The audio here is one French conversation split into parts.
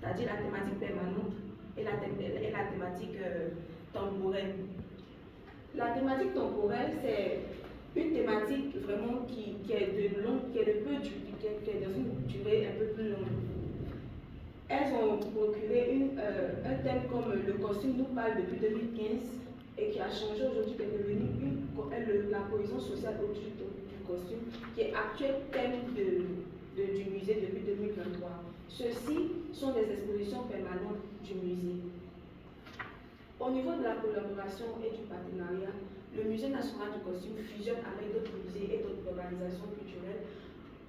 c'est-à-dire la thématique permanente et la thématique temporelle. La thématique temporelle, c'est une thématique vraiment qui est de longue, qui est dans une durée un peu plus longue. Elles ont procuré un thème comme le costume nous parle depuis 2015 et qui a changé aujourd'hui, qui est devenu la cohésion sociale autour du costume, qui est actuel thème du musée depuis 2023. Ceux-ci sont des expositions permanentes du musée. Au niveau de la collaboration et du partenariat, le Musée national du costume fusionne avec d'autres musées et d'autres organisations culturelles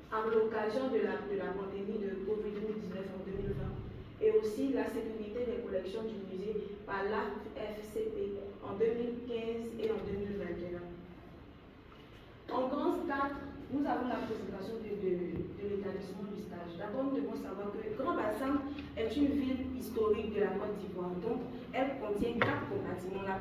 à l'occasion de la pandémie de Covid-19 en 2020 et aussi la sécurité des collections du musée par l'AFCP en 2015 et en 2021. En grand stade, nous avons la présentation de l'établissement du stage. D'abord, nous devons savoir que Grand Bassam est une ville historique de la Côte d'Ivoire. Donc, elle contient 4 compartiments. Le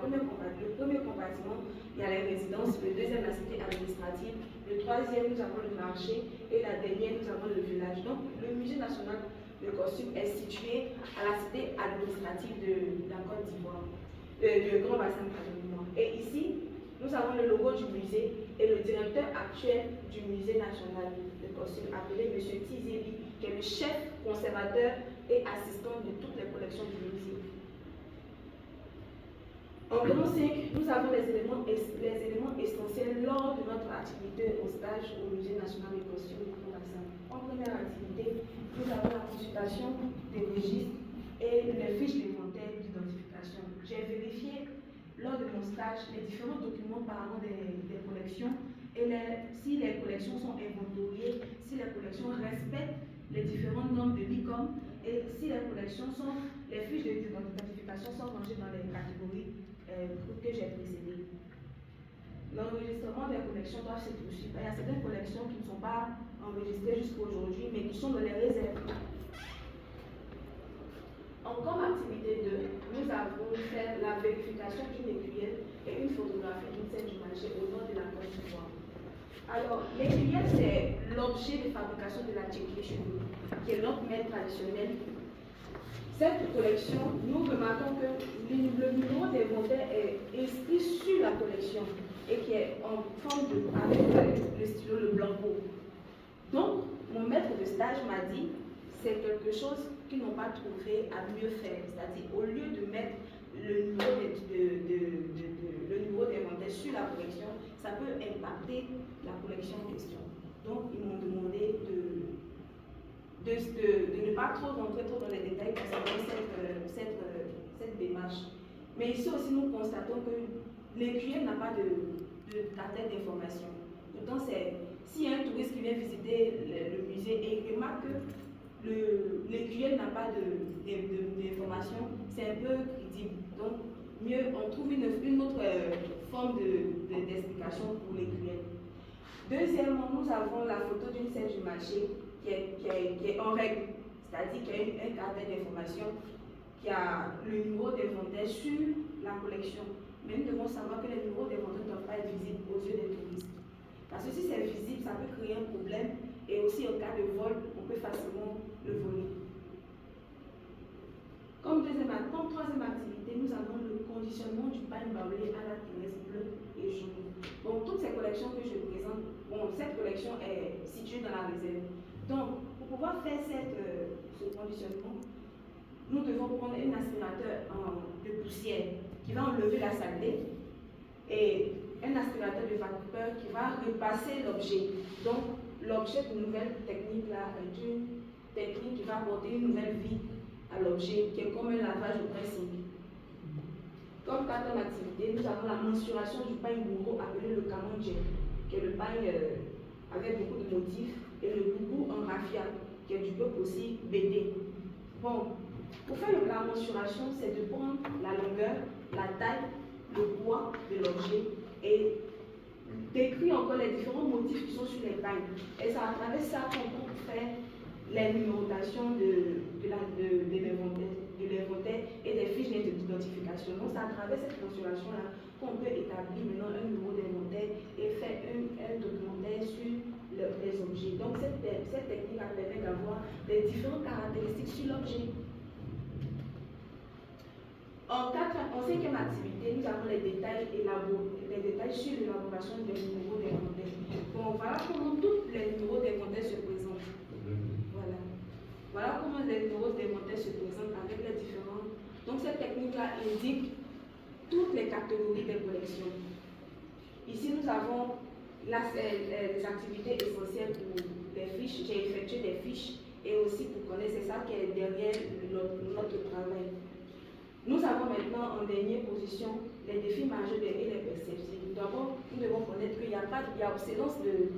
premier compartiment, il y a les résidences. Le deuxième, la cité administrative. Le troisième, nous avons le marché. Et la dernière, nous avons le village. Donc, le musée national de costume est situé à la cité administrative de la Côte d'Ivoire, de Grand Bassam. Et ici, nous avons le logo du musée et le directeur actuel du musée national de costume, appelé M. Tizeli, qui est le chef conservateur et assistant de toutes les collections du musée. En grand 5, nous avons les éléments essentiels lors de notre activité au stage au musée national de costume de Grand-Bassam. En première activité, nous avons la consultation des registres et les fiches d'inventaire d'identification. J'ai vérifié lors de mon stage les différents documents parlant des collections et si les collections sont inventoriées, si les collections respectent les différentes normes de l'ICOM et si les fiches d'identification sont rangées dans les catégories que j'ai précédées. L'enregistrement des collections doit se poursuivre. Il y a certaines collections qui ne sont pas enregistrées jusqu'à aujourd'hui, mais qui sont dans les réserves. Comme activité 2, nous avons fait la vérification d'une écuyère et une photographie d'une scène du marché au nord de la Côte d'Ivoire. Alors, l'écuyère, c'est l'objet de fabrication de la tchéquie chez nous, qui est notre mets traditionnel. Cette collection, nous remarquons que le numéro d'inventaire est inscrit sur la collection et qui est en forme avec le stylo, le blanco. Donc, mon maître de stage m'a dit c'est quelque chose qu'ils n'ont pas trouvé à mieux faire. C'est-à-dire, au lieu de mettre le niveau d'inventaire sur la collection, ça peut impacter la collection en question. Donc, ils m'ont demandé de ne pas trop rentrer trop dans les détails concernant cette démarche. Mais ici aussi, nous constatons que l'écuyer n'a pas de cartel d'information. Pourtant, s'il y a un touriste qui vient visiter le musée et il remarque que l'écuyer n'a pas d'information, c'est un peu critique. Donc, mieux, on trouve une autre forme d'explication pour l'écuyer. Deuxièmement, nous avons la photo d'une scène du marché qui est en règle, c'est-à-dire qu'il y a un carnet d'information qui a le numéro d'inventaire sur la collection. Mais nous devons savoir que les numéros d'inventaire ne doivent pas être visibles aux yeux des touristes. Parce que si c'est visible, ça peut créer un problème et aussi en cas de vol, on peut facilement le voler. Comme troisième activité, nous avons le conditionnement du pain baoulé à la terrasse bleue et jaune. Donc, toutes ces collections que je présente, cette collection est située dans la réserve. Donc, pour pouvoir faire ce conditionnement, nous devons prendre un aspirateur de poussière qui va enlever la saleté et un aspirateur de vapeur qui va repasser l'objet. Donc, l'objet de nouvelle technique là est une technique qui va apporter une nouvelle vie à l'objet, qui est comme un lavage au pressing. Comme quatrième activité, nous avons la mensuration du pain bourreau appelé le camongé, qui est le pain avec beaucoup de motifs, et le boubou en raffia, qui est du peuple aussi BD. Bon, pour faire la mensuration, c'est de prendre la longueur, la taille, le poids de l'objet et décrire encore les différents motifs qui sont sur les pains. Et c'est à travers ça qu'on peut faire les numérotations de l'inventaire et des fiches d'identification. Donc c'est à travers cette mensuration-là qu'on peut établir maintenant un numéro d'inventaire et faire un documentaire sur les objets. Donc cette technique permet d'avoir des différentes caractéristiques sur l'objet. En cinquième activité, nous avons les détails sur l'élaboration des numéros d'inventaire. Bon, voilà comment tous les numéros d'inventaire se présentent. Voilà comment les numéros d'inventaire se présentent avec les différents. Donc cette technique-là indique toutes les catégories des collections. Ici, nous avons les activités essentielles pour les fiches. J'ai effectué des fiches et aussi pour connaître, c'est ça qui est derrière notre travail. Nous avons maintenant en dernière position les défis majeurs et les perceptions. D'abord, nous devons connaître qu'il y a obsolescence de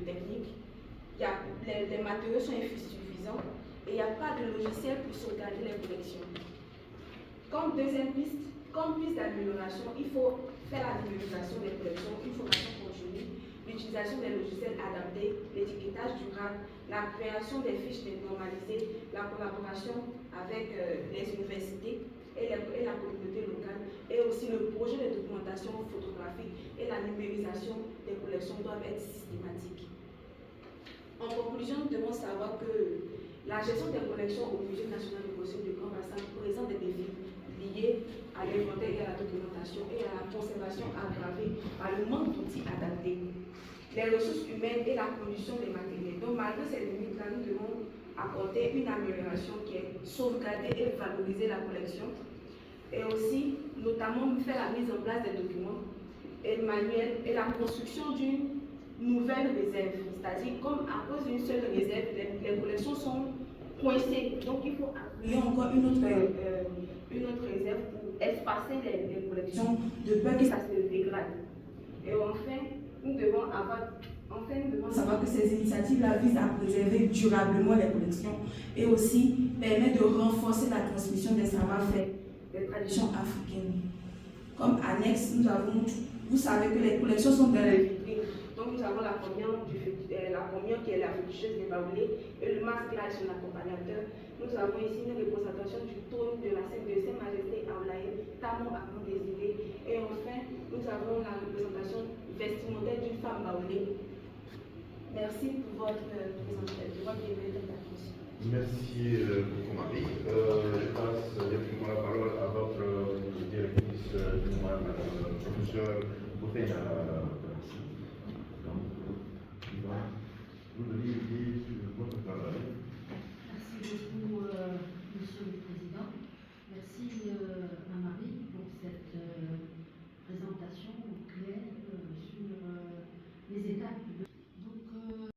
techniques, les matériaux sont insuffisants et il n'y a pas de logiciel pour sauvegarder les collections. Comme deuxième piste, comme piste d'amélioration, il faut faire la numérisation des collections, une formation continue, l'utilisation des logiciels adaptés, l'étiquetage durable, la création des fiches normalisées, la collaboration avec les universités et la communauté locale, et aussi le projet de documentation photographique et la numérisation des collections doivent être systématiques. En conclusion, nous devons savoir que la gestion des collections au Musée national de collection du Grand Bassin présente des défis liés à l'inventaire et à la documentation et à la conservation aggravée par le manque d'outils adaptés, les ressources humaines et la condition des matériels. Donc, malgré ces limites-là, nous devons apporter une amélioration qui est sauvegarder et valoriser la collection et aussi, notamment, faire la mise en place des documents et manuels et la construction d'une nouvelle réserve. C'est-à-dire, comme à cause d'une seule réserve, les collections sont coincées. Donc, il faut créer encore une autre réserve pour espacer les collections de peur que ça se dégrade. Et enfin, nous devons savoir que ces initiatives-là visent à préserver durablement les collections et aussi permettent de renforcer la transmission des savoir-faire des traditions africaines. Comme annexe, vous savez que les collections sont dans les vitrines. Donc nous avons la première qui est la féticheuse des Baoulés et le masque là est son accompagnateur. Nous avons ici une représentation du trône de la Sainte Majesté Aoulaye, Tamon Akon Désiré. Et enfin, nous avons la représentation vestimentaire d'une femme baoulée. Merci pour votre présentation, votre attention. Merci beaucoup, Marie. Je passe directement la parole à votre directrice, Madame professeure Bouffier.